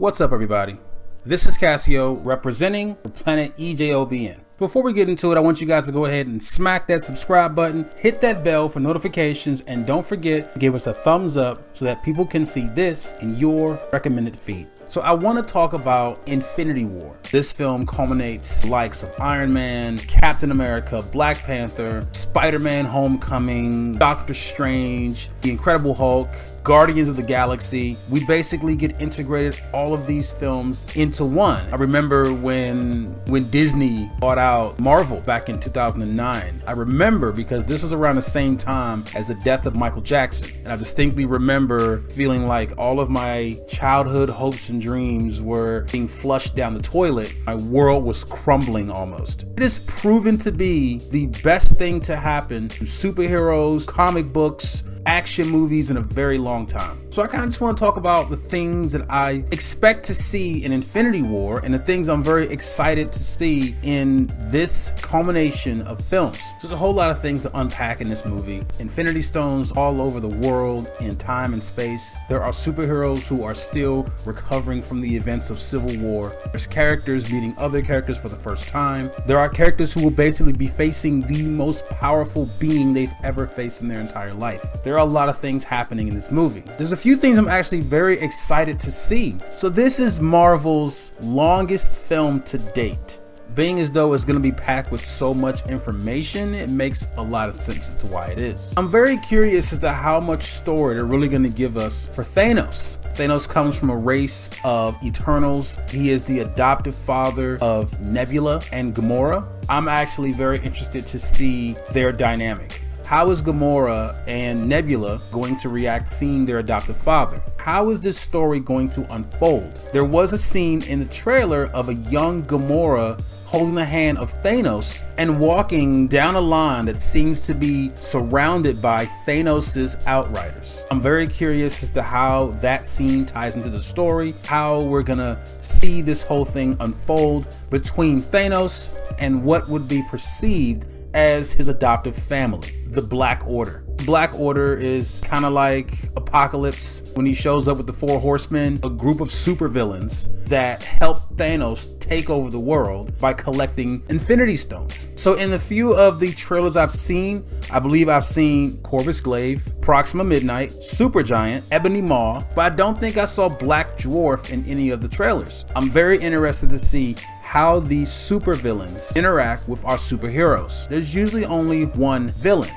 What's up, everybody? This is Cassio representing the planet EJOBN. Before we get into it, I want you guys to go ahead and smack that subscribe button, hit that bell for notifications, and don't forget to give us a thumbs up so that people can see this in your recommended feed. So I want to talk about Infinity War. This film culminates the likes of Iron Man, Captain America, Black Panther, Spider-Man Homecoming, Doctor Strange, The Incredible Hulk, Guardians of the Galaxy. We basically get integrated all of these films into one. I remember when Disney bought out Marvel back in 2009. I remember because this was around the same time as the death of Michael Jackson. And I distinctly remember feeling like all of my childhood hopes and dreams were being flushed down the toilet. My world was crumbling almost. It is proven to be the best thing to happen to superheroes, comic books, action movies in a very long time. So I kind of just want to talk about the things that I expect to see in Infinity War and the things I'm very excited to see in this culmination of films. There's a whole lot of things to unpack in this movie. Infinity Stones all over the world in time and space. There are superheroes who are still recovering from the events of Civil War. There's characters meeting other characters for the first time. There are characters who will basically be facing the most powerful being they've ever faced in their entire life. There are a lot of things happening in this movie. There's a few things I'm actually very excited to see. So this is Marvel's longest film to date. Being as though it's going to be packed with so much information, it makes a lot of sense as to why it is. I'm very curious as to how much story they're really going to give us for Thanos. Thanos comes from a race of Eternals. He is the adoptive father of Nebula and Gamora. I'm actually very interested to see their dynamic. How is Gamora and Nebula going to react seeing their adoptive father? How is this story going to unfold? There was a scene in the trailer of a young Gamora holding the hand of Thanos and walking down a line that seems to be surrounded by Thanos' outriders. I'm very curious as to how that scene ties into the story, how we're gonna see this whole thing unfold between Thanos and what would be perceived as his adoptive family, the Black Order. Black Order is kind of like Apocalypse when he shows up with the Four Horsemen, a group of supervillains that help Thanos take over the world by collecting Infinity Stones. So in the few of the trailers I've seen, I believe I've seen Corvus Glaive, Proxima Midnight, Supergiant, Ebony Maw, but I don't think I saw Black Dwarf in any of the trailers. I'm very interested to see how these supervillains interact with our superheroes. There's usually only one villain.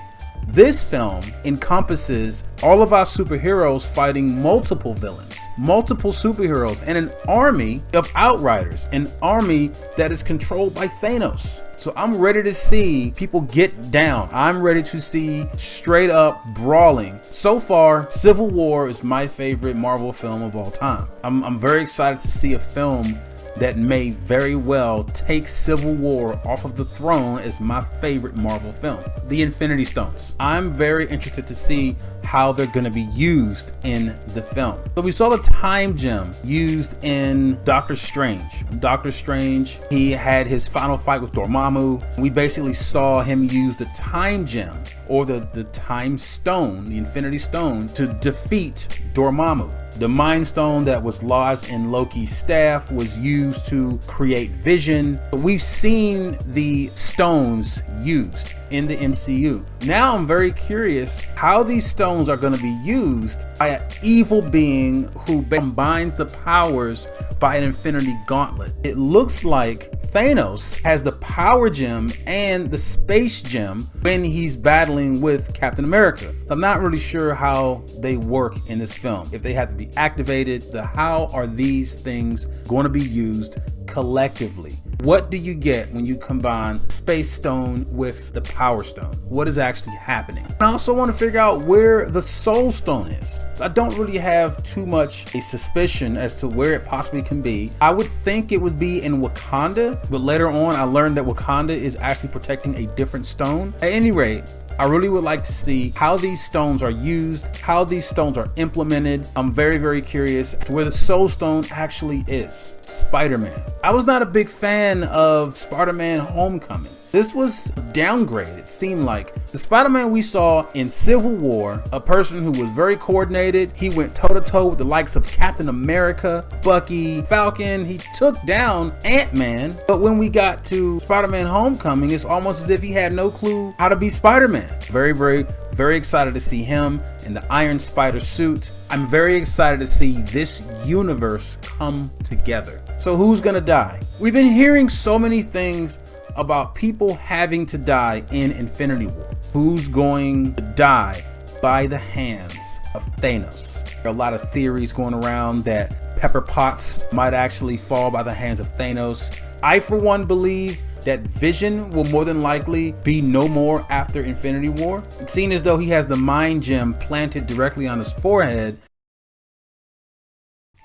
This film encompasses all of our superheroes fighting multiple villains, multiple superheroes, and an army of outriders, an army that is controlled by Thanos. So I'm ready to see people get down. I'm ready to see straight up brawling. So far, Civil War is my favorite Marvel film of all time. I'm very excited to see a film that may very well take Civil War off of the throne as my favorite Marvel film. The Infinity Stones. I'm very interested to see how they're going to be used in the film. So we saw the time gem used in Doctor Strange. Doctor Strange, he had his final fight with Dormammu. We basically saw him use the time gem or the time stone, the Infinity Stone, to defeat Dormammu. The Mind Stone that was lodged in Loki's staff was used to create Vision. We've seen the stones used in the MCU. Now I'm very curious how these stones are going to be used by an evil being who combines the powers by an infinity gauntlet. It looks like Thanos has the power gem and the space gem when he's battling with Captain America. I'm not really sure how they work in this film. If they have to be activated, how are these things going to be used collectively? What do you get when you combine Space Stone with the Power Stone? What is actually happening? I also want to figure out where the Soul Stone is. I don't really have too much a suspicion as to where it possibly can be. I would think it would be in Wakanda, but later on I learned that Wakanda is actually protecting a different stone. At any rate, I really would like to see how these stones are used, how these stones are implemented. I'm very, very curious to where the Soul Stone actually is. Spider-Man. I was not a big fan of SpiderMan Homecoming. This was downgraded. It seemed like the Spider-Man we saw in Civil War, a person who was very coordinated. He went toe-to-toe with the likes of Captain America, Bucky, Falcon. He took down Ant-Man. But when we got to Spider-Man Homecoming, it's almost as if he had no clue how to be Spider-Man. Very excited to see him in the Iron Spider suit. I'm very excited to see this universe come together. So who's gonna die? We've been hearing so many things about people having to die in Infinity War. Who's going to die by the hands of Thanos? There are a lot of theories going around that Pepper Potts might actually fall by the hands of Thanos. I, for one, believe that Vision will more than likely be no more after Infinity War. It's seen as though he has the mind gem planted directly on his forehead.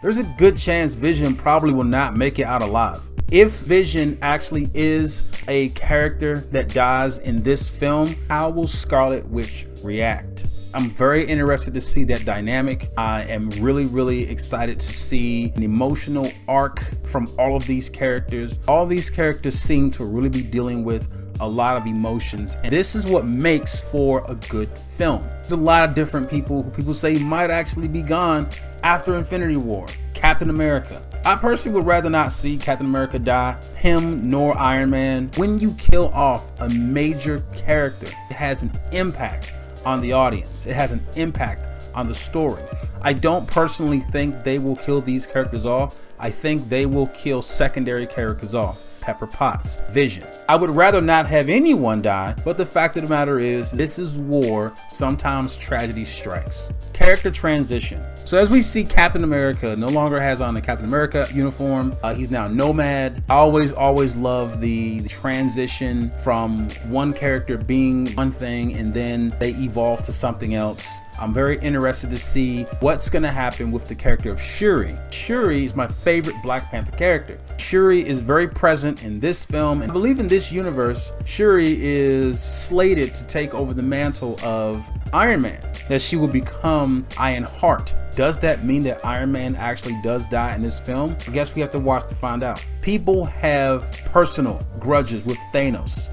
There's a good chance Vision probably will not make it out alive. If Vision actually is a character that dies in this film, how will Scarlet Witch react? I'm very interested to see that dynamic. I am really excited to see an emotional arc from all of these characters. All these characters seem to really be dealing with a lot of emotions, and this is what makes for a good film. There's a lot of different people who people say might actually be gone after Infinity War. Captain America. I personally would rather not see Captain America die, him nor Iron Man. When you kill off a major character, it has an impact on the audience. It has an impact on the story. I don't personally think they will kill these characters off. I think they will kill secondary characters off. Pepper Potts, Vision. I would rather not have anyone die, but the fact of the matter is, this is war. Sometimes tragedy strikes. Character transition. So as we see, Captain America no longer has on the Captain America uniform. He's now Nomad. I always love the transition from one character being one thing and then they evolve to something else. I'm very interested to see what's going to happen with the character of Sheree. Sheree is my favorite Black Panther character. Sheree is very present in this film, and I believe in this universe, Sheree is slated to take over the mantle of Iron Man, that she will become Iron Heart. Does that mean that Iron Man actually does die in this film? I guess we have to watch to find out. People have personal grudges with Thanos.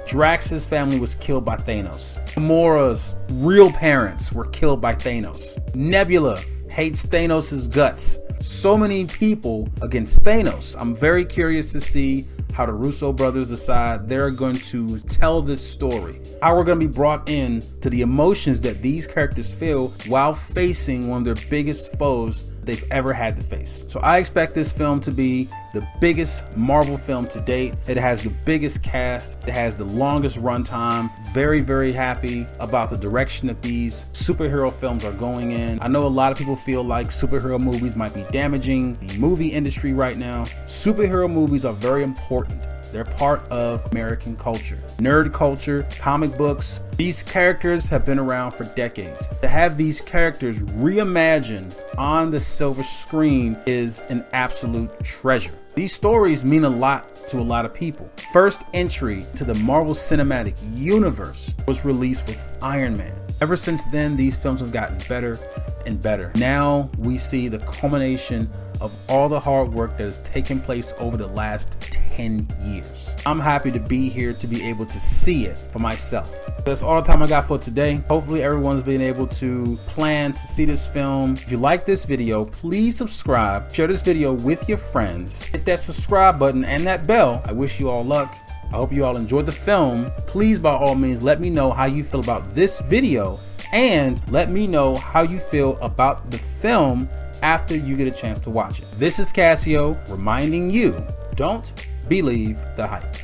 Drax's family was killed by Thanos. Gamora's real parents were killed by Thanos. Nebula hates Thanos' guts. So many people against Thanos. I'm very curious to see how the Russo brothers decide they're going to tell this story. How we're going to be brought in to the emotions that these characters feel while facing one of their biggest foes they've ever had to face. So I expect this film to be the biggest Marvel film to date. It has the biggest cast. It has the longest runtime. Very happy about the direction that these superhero films are going in. I know a lot of people feel like superhero movies might be damaging the movie industry right now. Superhero movies are very important. They're part of American culture, nerd culture, comic books. These characters have been around for decades. To have these characters reimagined on the silver screen is an absolute treasure. These stories mean a lot to a lot of people. First entry to the Marvel Cinematic Universe was released with Iron Man. Ever since then, these films have gotten better and better. Now we see the culmination of all the hard work that has taken place over the last 10 years. I'm happy to be here to be able to see it for myself. That's all the time I got for today. Hopefully everyone's been able to plan to see this film. If you like this video, please subscribe, share this video with your friends, hit that subscribe button and that bell. I wish you all luck. I hope you all enjoyed the film. Please, by all means, let me know how you feel about this video and let me know how you feel about the film after you get a chance to watch it. This is Cassio reminding you, don't believe the hype.